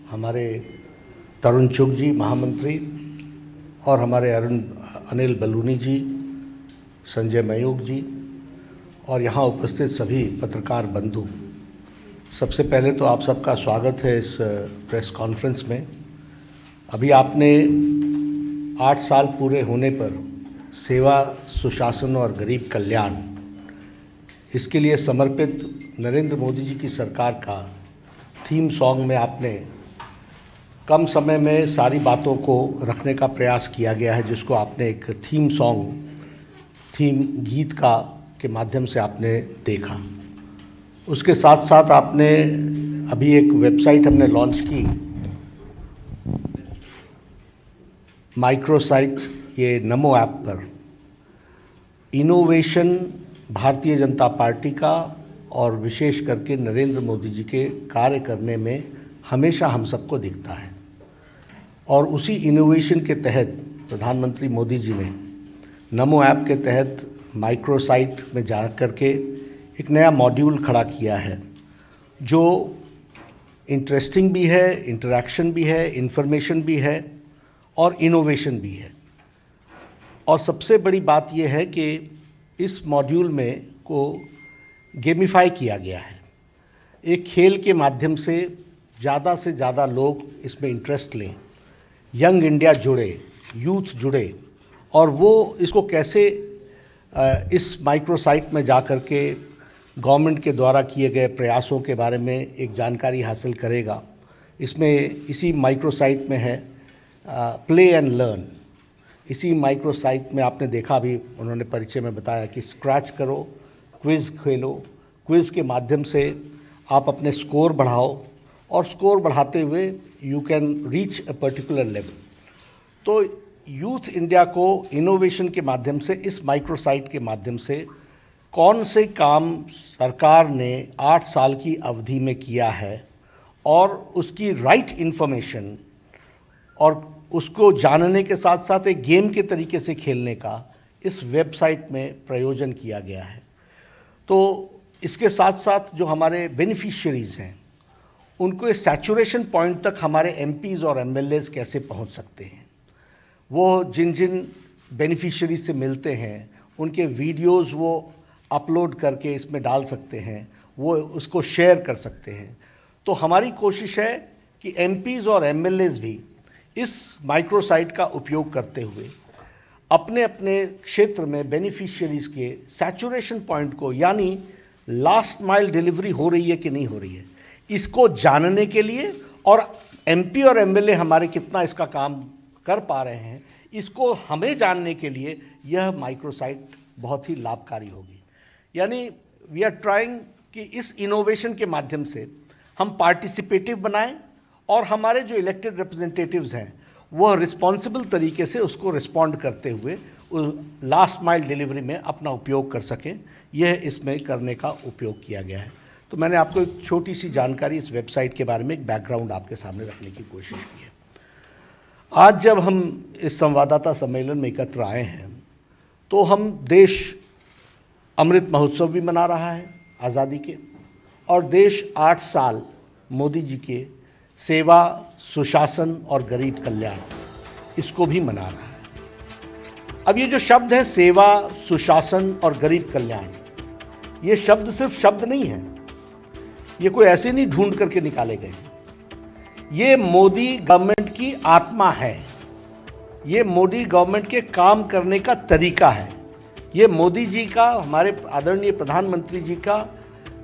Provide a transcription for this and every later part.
हमारे तरुण चुग जी महामंत्री और हमारे अनिल बलूनी जी, संजय मयूख जी और यहाँ उपस्थित सभी पत्रकार बंधु, सबसे पहले तो आप सबका स्वागत है इस प्रेस कॉन्फ्रेंस में। अभी आपने 8 साल पूरे होने पर सेवा, सुशासन और गरीब कल्याण, इसके लिए समर्पित नरेंद्र मोदी जी की सरकार का थीम सॉन्ग में आपने कम समय में सारी बातों को रखने का प्रयास किया गया है, जिसको आपने एक थीम गीत के माध्यम से आपने देखा। उसके साथ साथ आपने अभी एक वेबसाइट हमने लॉन्च की, माइक्रोसाइट, ये नमो ऐप पर इनोवेशन भारतीय जनता पार्टी का और विशेष करके नरेंद्र मोदी जी के कार्य करने में हमेशा हम सबको दिखता है। और उसी इनोवेशन के तहत प्रधानमंत्री मोदी जी ने नमो ऐप के तहत माइक्रोसाइट में जा करके एक नया मॉड्यूल खड़ा किया है, जो इंटरेस्टिंग भी है, इंटरैक्शन भी है, इन्फॉर्मेशन भी है और इनोवेशन भी है। और सबसे बड़ी बात यह है कि इस मॉड्यूल में को गेमिफाई किया गया है। एक खेल के माध्यम से ज़्यादा लोग इसमें इंटरेस्ट लें, यंग इंडिया जुड़े, यूथ जुड़े और वो इसको कैसे इस माइक्रोसाइट में जा कर के गवर्नमेंट के द्वारा किए गए प्रयासों के बारे में एक जानकारी हासिल करेगा। इसमें इसी माइक्रोसाइट में है प्ले एंड लर्न। इसी माइक्रोसाइट में आपने देखा, अभी उन्होंने परिचय में बताया कि स्क्रैच करो, क्विज़ खेलो, क्विज़ के माध्यम से आप अपने स्कोर बढ़ाओ और स्कोर बढ़ाते हुए you can reach a particular level. तो यूथ इंडिया को इनोवेशन के माध्यम से, इस माइक्रोसाइट के माध्यम से कौन से काम सरकार ने 8 साल की अवधि में किया है और उसकी राइट इन्फॉर्मेशन और उसको जानने के साथ साथ एक गेम के तरीके से खेलने का इस वेबसाइट में प्रयोजन किया गया है। तो इसके साथ साथ जो हमारे बेनिफिशियरीज हैं, उनको इस सैचुरेशन पॉइंट तक हमारे एमपीज और एमएलएज कैसे पहुंच सकते हैं, वो जिन बेनिफिशियरीज से मिलते हैं उनके वीडियोस वो अपलोड करके इसमें डाल सकते हैं, वो उसको शेयर कर सकते हैं। तो हमारी कोशिश है कि एमपीज और एमएलएज भी इस माइक्रोसाइट का उपयोग करते हुए अपने अपने क्षेत्र में बेनिफिशियरीज के सैचुरेशन पॉइंट को, यानी लास्ट माइल डिलीवरी हो रही है कि नहीं हो रही है, इसको जानने के लिए, और एमपी और एमएलए हमारे कितना इसका काम कर पा रहे हैं, इसको हमें जानने के लिए यह माइक्रोसाइट बहुत ही लाभकारी होगी। यानी वी आर ट्राइंग कि इस इनोवेशन के माध्यम से हम पार्टिसिपेटिव बनाएं और हमारे जो इलेक्टेड रिप्रेजेंटेटिव्स हैं वह रिस्पॉन्सिबल तरीके से उसको रिस्पॉन्ड करते हुए लास्ट माइल डिलीवरी में अपना उपयोग कर सकें। यह इसमें करने का उपयोग किया गया है। तो मैंने आपको एक छोटी सी जानकारी इस वेबसाइट के बारे में, एक बैकग्राउंड आपके सामने रखने की कोशिश की है। आज जब हम इस संवाददाता सम्मेलन में एकत्र आए हैं, तो हम देश अमृत महोत्सव भी मना रहा है आज़ादी के, और देश 8 साल मोदी जी के सेवा, सुशासन और गरीब कल्याण, इसको भी मना रहा है। अब ये जो शब्द है सेवा, सुशासन और गरीब कल्याण, ये शब्द सिर्फ शब्द नहीं है, ये कोई ऐसे नहीं ढूंढ करके निकाले गए। ये मोदी गवर्नमेंट की आत्मा है, ये मोदी गवर्नमेंट के काम करने का तरीका है, ये मोदी जी का, हमारे आदरणीय प्रधानमंत्री जी का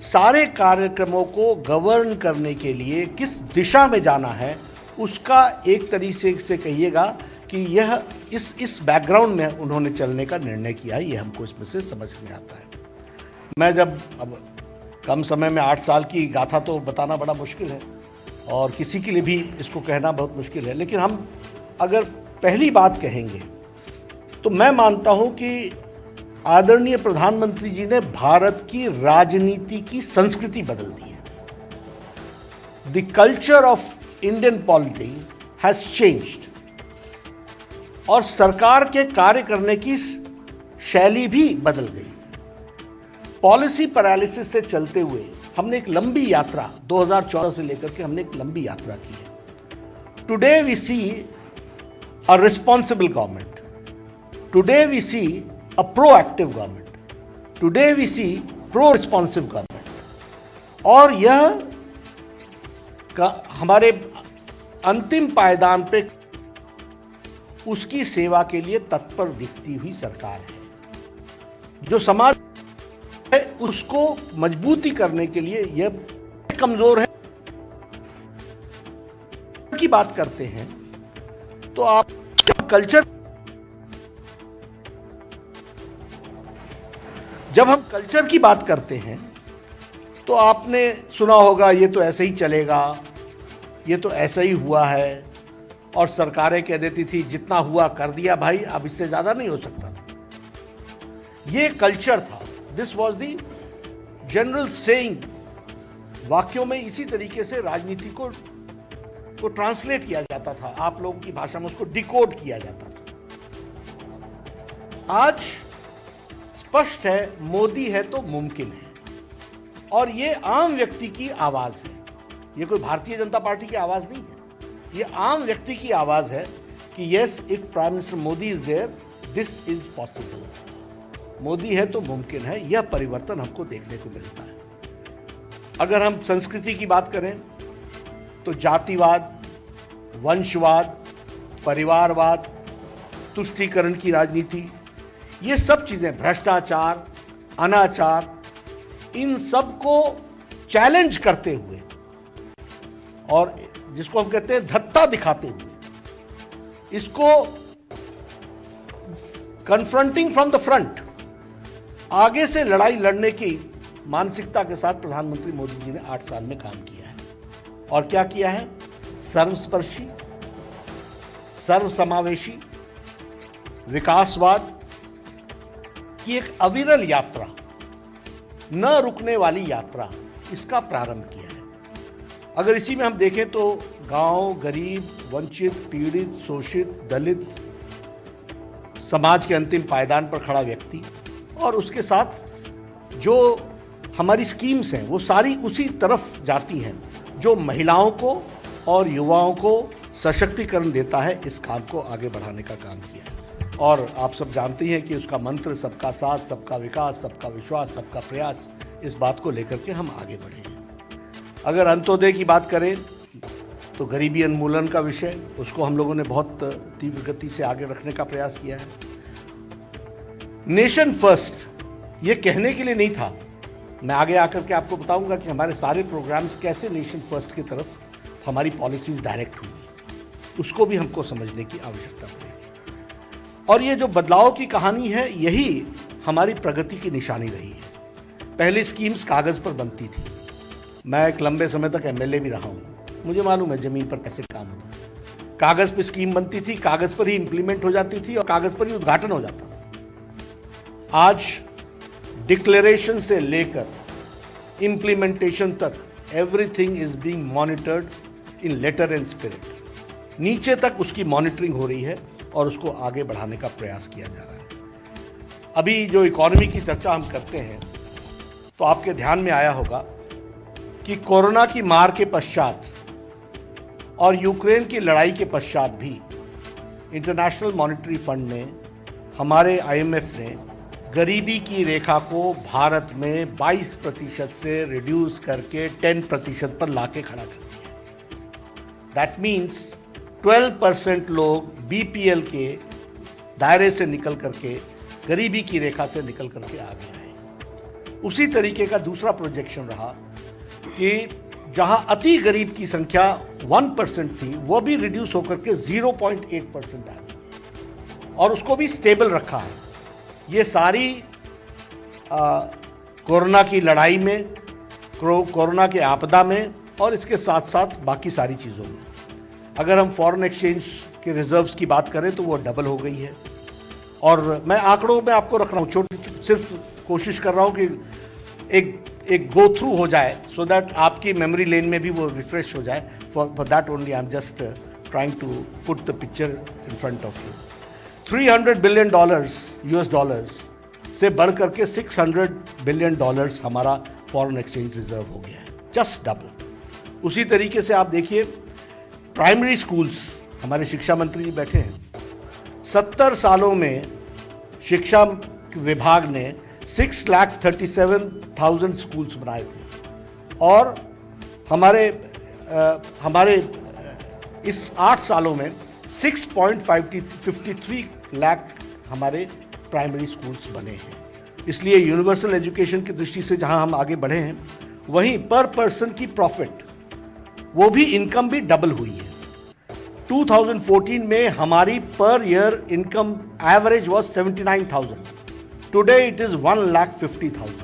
सारे कार्यक्रमों को गवर्न करने के लिए किस दिशा में जाना है, उसका एक तरीके से कहिएगा कि यह इस बैकग्राउंड में उन्होंने चलने का निर्णय किया है। ये हमको इसमें से समझ में आता है। मैं जब अब कम समय में 8 साल की गाथा तो बताना बड़ा मुश्किल है और किसी के लिए भी इसको कहना बहुत मुश्किल है, लेकिन हम अगर पहली बात कहेंगे तो मैं मानता हूं कि आदरणीय प्रधानमंत्री जी ने भारत की राजनीति की संस्कृति बदल दी है। The culture of Indian polity has changed और सरकार के कार्य करने की शैली भी बदल गई। पॉलिसी पैरालिसिस से चलते हुए हमने एक लंबी यात्रा 2014 से लेकर के हमने एक लंबी यात्रा की है। Today we see a responsible government. Today we see a proactive government. Today we see pro-responsive government. और यह हमारे अंतिम पायदान पे उसकी सेवा के लिए तत्पर दिखती हुई सरकार है। जो समाज है उसको मजबूती करने के लिए यह कमजोर है की बात करते हैं तो आप जब हम कल्चर की बात करते हैं तो आपने सुना होगा ये तो ऐसे ही चलेगा, ये तो ऐसा ही हुआ है, और सरकारें कह देती थी जितना हुआ कर दिया भाई, अब इससे ज्यादा नहीं हो सकता था। ये कल्चर था, this was the general saying. वाक्यों में इसी तरीके से राजनीति को ट्रांसलेट किया जाता था, आप लोगों की भाषा में उसको डिकोड किया जाता था। आज स्पष्ट है, मोदी है तो मुमकिन है, और ये आम व्यक्ति की आवाज है। ये कोई भारतीय जनता पार्टी की आवाज नहीं है, ये आम व्यक्ति की आवाज है कि yes, if prime minister Modi is there, this is possible. Modi है तो मुमकिन है। यह परिवर्तन हमको देखने को मिलता है। अगर हम संस्कृति की बात करें तो जातिवाद, वंशवाद, परिवारवाद, तुष्टीकरण की राजनीति, ये सब चीजें, भ्रष्टाचार, अनाचार, इन सब को चैलेंज करते हुए और जिसको हम कहते हैं धत्ता दिखाते हुए, इसको कन्फ्रंटिंग फ्रॉम द फ्रंट, आगे से लड़ाई लड़ने की मानसिकता के साथ प्रधानमंत्री मोदी जी ने 8 साल में काम किया है। और क्या किया है? सर्वस्पर्शी, सर्वसमावेशी, विकासवाद की एक अविरल यात्रा, न रुकने वाली यात्रा, इसका प्रारंभ किया है। अगर इसी में हम देखें तो गांव, गरीब, वंचित, पीड़ित, शोषित, दलित, समाज के अंतिम पायदान पर खड़ा व्यक्ति, और उसके साथ जो हमारी स्कीम्स हैं वो सारी उसी तरफ जाती हैं जो महिलाओं को और युवाओं को सशक्तिकरण देता है। इस काम को आगे बढ़ाने का काम किया है। और आप सब जानते हैं कि उसका मंत्र सबका साथ, सबका विकास, सबका विश्वास, सबका प्रयास, इस बात को लेकर के हम आगे बढ़े हैं। अगर अंत्योदय की बात करें तो गरीबी उन्मूलन का विषय, उसको हम लोगों ने बहुत तीव्र गति से आगे रखने का प्रयास किया है। नेशन फर्स्ट ये कहने के लिए नहीं था, मैं आगे आकर के आपको बताऊंगा कि हमारे सारे प्रोग्राम्स कैसे नेशन फर्स्ट की तरफ हमारी पॉलिसीज डायरेक्ट हुई, उसको भी हमको समझने की आवश्यकता पड़ेगी। और ये जो बदलाव की कहानी है, यही हमारी प्रगति की निशानी रही है। पहले स्कीम्स कागज पर बनती थी। मैं एक लंबे समय तक एमएलए भी रहा हूँ, मुझे मालूम है जमीन पर कैसे काम होता है। कागज पर स्कीम बनती थी, कागज पर ही इंप्लीमेंट हो जाती थी और कागज पर ही उद्घाटन हो जाता था। आज डिक्लेरेशन से लेकर इंप्लीमेंटेशन तक everything is being monitored in letter and spirit. नीचे तक उसकी मॉनिटरिंग हो रही है और उसको आगे बढ़ाने का प्रयास किया जा रहा है। अभी जो इकोनॉमी की चर्चा हम करते हैं तो आपके ध्यान में आया होगा कि कोरोना की मार के पश्चात और यूक्रेन की लड़ाई के पश्चात भी इंटरनेशनल मॉनेटरी फंड ने, हमारे आईएमएफ ने गरीबी की रेखा को भारत में 22% से रिड्यूस करके 10% पर लाके खड़ा कर दिया। दैट मीन्स 12% लोग बीपीएल के दायरे से निकल करके, गरीबी की रेखा से निकल करके आगे आए। उसी तरीके का दूसरा प्रोजेक्शन रहा कि जहां अति गरीब की संख्या 1% थी, वो भी रिड्यूस होकर के 0.8% आ गई और उसको भी स्टेबल रखा है। ये सारी कोरोना की लड़ाई में, कोरोना के आपदा में और इसके साथ साथ बाकी सारी चीज़ों में। अगर हम फॉरेन एक्सचेंज के रिजर्व्स की बात करें तो वो डबल हो गई है। और मैं आंकड़ों में आपको रख रहा हूँ, सिर्फ कोशिश कर रहा हूँ कि एक गो थ्रू हो जाए, सो दैट आपकी मेमोरी लेन में भी वो रिफ्रेश हो जाए। For that only I am just trying to put the picture in front of you. $300 billion US dollars से बढ़ करके $600 बिलियन हमारा फॉरेन एक्सचेंज रिजर्व हो गया है, जस्ट डबल। उसी तरीके से आप देखिए प्राइमरी स्कूल्स, हमारे शिक्षा मंत्री जी बैठे हैं, 70 सालों में शिक्षा विभाग ने 6,37,000 स्कूल्स बनाए थे और हमारे इस 8 सालों में 6.53 लाख हमारे प्राइमरी स्कूल्स बने हैं। इसलिए यूनिवर्सल एजुकेशन की दृष्टि से जहां हम आगे बढ़े हैं, वहीं पर पर्सन की प्रॉफिट, वो भी इनकम भी डबल हुई है। 2014 में हमारी per year income average was 79,000, today it is 1,50,000।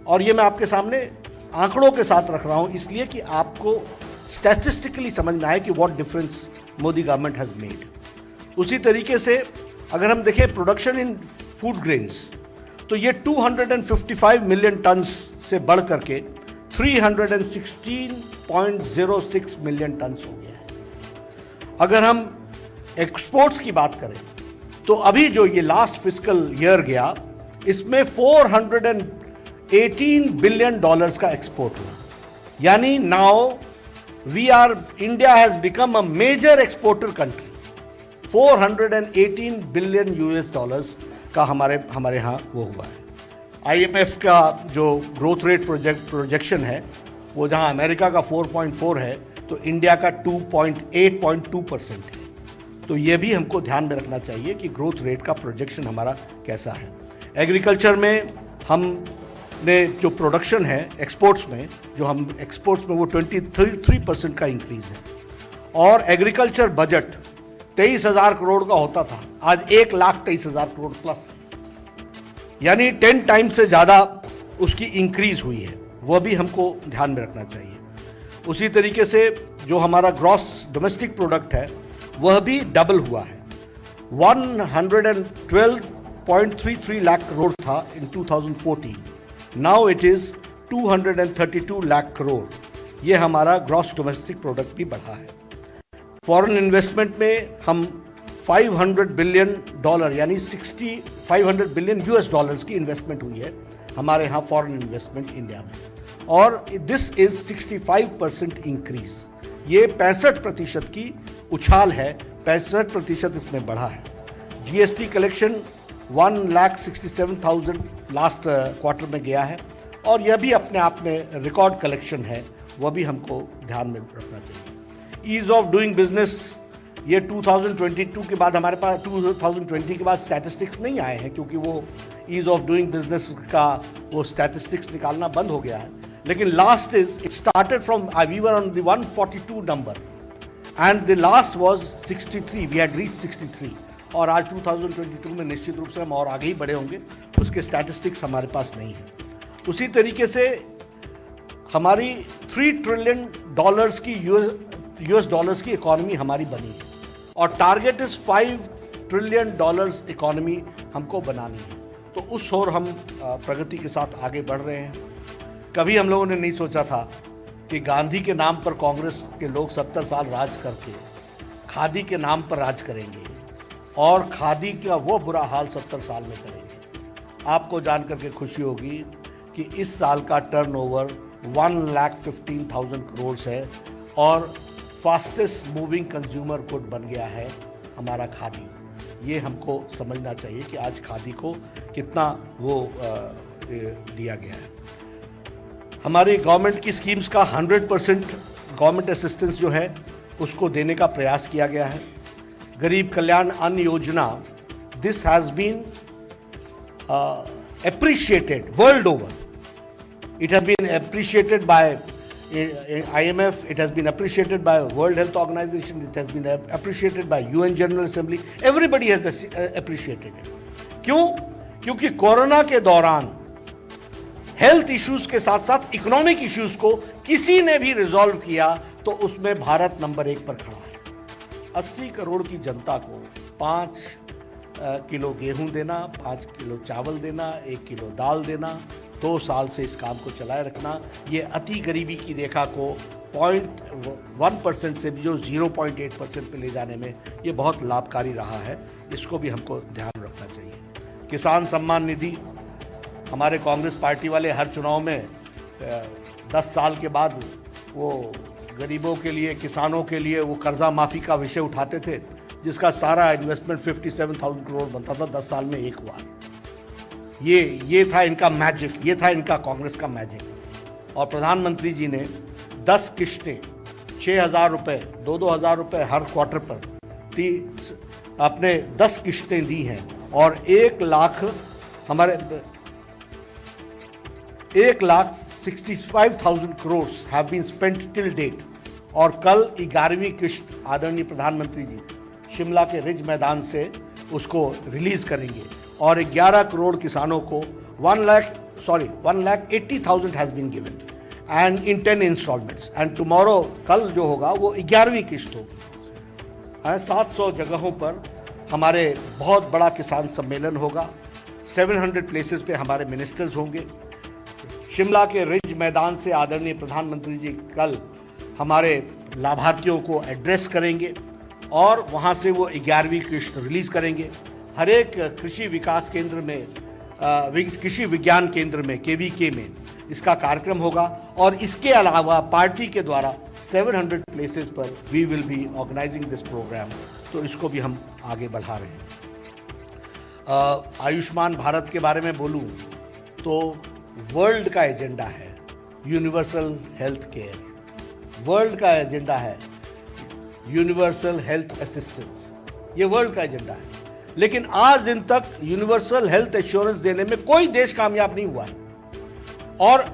और ये मैं आपके सामने आंकड़ों के साथ रख रहा हूं इसलिए कि आपको स्टैटिस्टिकली समझ में आए कि what difference Modi government has made. उसी तरीके से अगर हम देखें प्रोडक्शन इन फूड ग्रेन्स, तो ये 255 मिलियन टन्स से बढ़ करके 316.06 मिलियन टन्स हो गया है। अगर हम एक्सपोर्ट्स की बात करें तो अभी जो ये लास्ट फिस्कल ईयर गया, इसमें $418 बिलियन का एक्सपोर्ट हुआ। यानी now India has become a major exporter country. 418 billion US$ का हमारे यहाँ वो हुआ है। IMF का जो ग्रोथ रेट प्रोजेक्शन है, वो जहाँ अमेरिका का 4.4 है, तो इंडिया का 8.2% है। तो ये भी हमको ध्यान में रखना चाहिए कि ग्रोथ रेट का प्रोजेक्शन हमारा कैसा है। एग्रीकल्चर में हमने जो प्रोडक्शन है एक्सपोर्ट्स में, वो 23% का इंक्रीज है। और एग्रीकल्चर बजट 23,000 करोड़ का होता था, आज 1,23,000 करोड़ प्लस, यानी 10 टाइम्स से ज़्यादा उसकी इंक्रीज हुई है। वह भी हमको ध्यान में रखना चाहिए। उसी तरीके से जो हमारा ग्रॉस डोमेस्टिक प्रोडक्ट है, वह भी डबल हुआ है। 112.33 लाख करोड़ था इन 2014, now it is 232 lakh crore. ये हमारा ग्रॉस डोमेस्टिक प्रोडक्ट भी बढ़ा है। फॉरेन इन्वेस्टमेंट में हम $500 बिलियन यानी 500 बिलियन US$ की इन्वेस्टमेंट हुई है हमारे यहाँ फॉरेन इन्वेस्टमेंट इंडिया में, और दिस इज 65% इंक्रीज। ये 65% की उछाल है, 65% इसमें बढ़ा है। GST कलेक्शन 1,67,000 लास्ट क्वार्टर में गया है, और यह भी अपने आप में रिकॉर्ड कलेक्शन है, वह भी हमको ध्यान में रखना चाहिए। ईज ऑफ डूइंग बिजनेस, ये 2022 के बाद हमारे पास 2020 के बाद स्टैटिस्टिक्स नहीं आए हैं, क्योंकि वो ईज ऑफ डूइंग बिजनेस का वो स्टैटिस्टिक्स निकालना बंद हो गया है। लेकिन last is it started from we were on the 142 number and the last was 63, we had reach 63, और आज 2022 में निश्चित रूप से हम और आगे ही बढ़े होंगे। उसके स्टैटिस्टिक्स हमारे पास नहीं है। उसी तरीके से हमारी $3 ट्रिलियन की US$ की इकॉनमी हमारी बनी है, और टारगेट इज $5 ट्रिलियन इकॉनमी हमको बनानी है। तो उस ओर हम प्रगति के साथ आगे बढ़ रहे हैं। कभी हम लोगों ने नहीं सोचा था कि गांधी के नाम पर कांग्रेस के लोग 70 साल राज करके खादी के नाम पर राज करेंगे, और खादी का वो बुरा हाल 70 साल में करेंगे। आपको जान करके खुशी होगी कि इस साल का टर्नओवर 1,15,000 करोड़ है, और फास्टेस्ट मूविंग कंज्यूमर गुड बन गया है हमारा खादी। ये हमको समझना चाहिए कि आज खादी को कितना वो दिया गया है। हमारी गवर्नमेंट की स्कीम्स का 100% गवर्नमेंट असिस्टेंस जो है उसको देने का प्रयास किया गया है। गरीब कल्याण अन्न योजना, this has been appreciated world over. It has been appreciated by IMF, it has been appreciated by World Health Organization, it has been appreciated by UN General Assembly. Everybody has appreciated it. क्यों? क्योंकि corona के दौरान health issues के साथ साथ economic issues को किसी ने भी रिजॉल्व किया, तो उसमें भारत नंबर 1 पर खड़ा है। 80 करोड़ की जनता को 5 किलो गेहूं देना, 5 किलो चावल देना, 1 किलो दाल देना, 2 साल से इस काम को चलाए रखना, ये अति गरीबी की रेखा को 0.1% से भी जो 0.8% पे ले जाने में ये बहुत लाभकारी रहा है। इसको भी हमको ध्यान रखना चाहिए। किसान सम्मान निधि, हमारे कांग्रेस पार्टी वाले हर चुनाव में 10 साल के बाद वो गरीबों के लिए, किसानों के लिए वो कर्जा माफ़ी का विषय उठाते थे, जिसका सारा इन्वेस्टमेंट 57,000 करोड़ बनता था 10 साल में एक बार। ये था इनका मैजिक, ये था इनका कांग्रेस का मैजिक। और प्रधानमंत्री जी ने 10 किश्तें 6,000 रुपये, 2-2 हज़ार रुपये हर क्वार्टर पर अपने 10 किश्तें दी हैं। और 1,65,000 crore have been spent till date. और कल 11वीं किश्त आदरणीय प्रधानमंत्री जी शिमला के रिज मैदान से उसको रिलीज करेंगे। और 11 करोड़ किसानों को 1,80,000 has been given and in 10 installments. And tomorrow, कल जो होगा वो 11वीं किश्त होगी। 700 जगहों पर हमारे बहुत बड़ा किसान सम्मेलन होगा। 700 प्लेसेस पे हमारे मिनिस्टर्स होंगे। शिमला के रिज मैदान से आदरणीय प्रधानमंत्री जी कल हमारे लाभार्थियों को एड्रेस करेंगे और वहाँ से वो 11वीं किश्त रिलीज़ करेंगे। हर एक कृषि विकास केंद्र में, कृषि विज्ञान केंद्र में, KVK में इसका कार्यक्रम होगा। और इसके अलावा पार्टी के द्वारा 700 प्लेसेस पर we will be organising this program. तो इसको भी हम आगे बढ़ा रहे हैं। आयुष्मान भारत के बारे में बोलूं तो वर्ल्ड का एजेंडा है यूनिवर्सल हेल्थ केयर, वर्ल्ड का एजेंडा है यूनिवर्सल हेल्थ असिस्टेंस, ये वर्ल्ड का एजेंडा है। लेकिन आज दिन तक यूनिवर्सल हेल्थ एश्योरेंस देने में कोई देश कामयाब नहीं हुआ है। और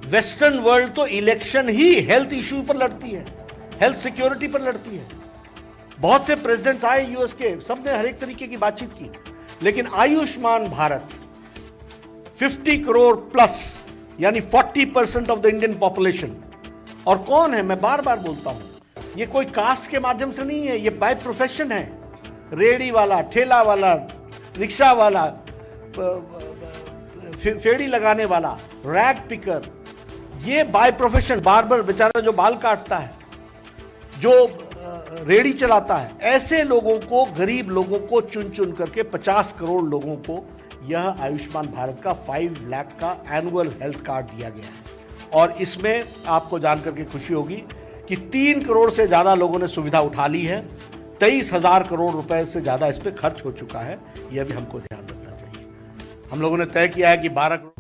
वेस्टर्न वर्ल्ड तो इलेक्शन ही हेल्थ इश्यू पर लड़ती है, हेल्थ सिक्योरिटी पर लड़ती है। बहुत से प्रेसिडेंट्स आए यूएस के, सबने हर एक तरीके की बातचीत की। लेकिन आयुष्मान भारत 50 करोड़ प्लस, यानी 40% ऑफ द इंडियन पॉपुलेशन। और कौन है, मैं बार बार बोलता हूं, ये कोई कास्ट के माध्यम से नहीं है, ये बाय प्रोफेशन है। रेडी वाला, ठेला वाला, रिक्शा वाला, फेड़ी लगाने वाला, रैग पिकर, ये बाय प्रोफेशन। बार्बर बेचारा जो बाल काटता है, जो रेडी चलाता है, ऐसे लोगों को, गरीब लोगों को चुन चुन करके 50 करोड़ लोगों को यह आयुष्मान भारत का 5 लाख का एनुअल हेल्थ कार्ड दिया गया है। और इसमें आपको जानकर के खुशी होगी कि 3 करोड़ से ज़्यादा लोगों ने सुविधा उठा ली है। 23,000 करोड़ रुपए से ज़्यादा इस पर खर्च हो चुका है। यह भी हमको ध्यान रखना चाहिए। हम लोगों ने तय किया है कि 12 करोड़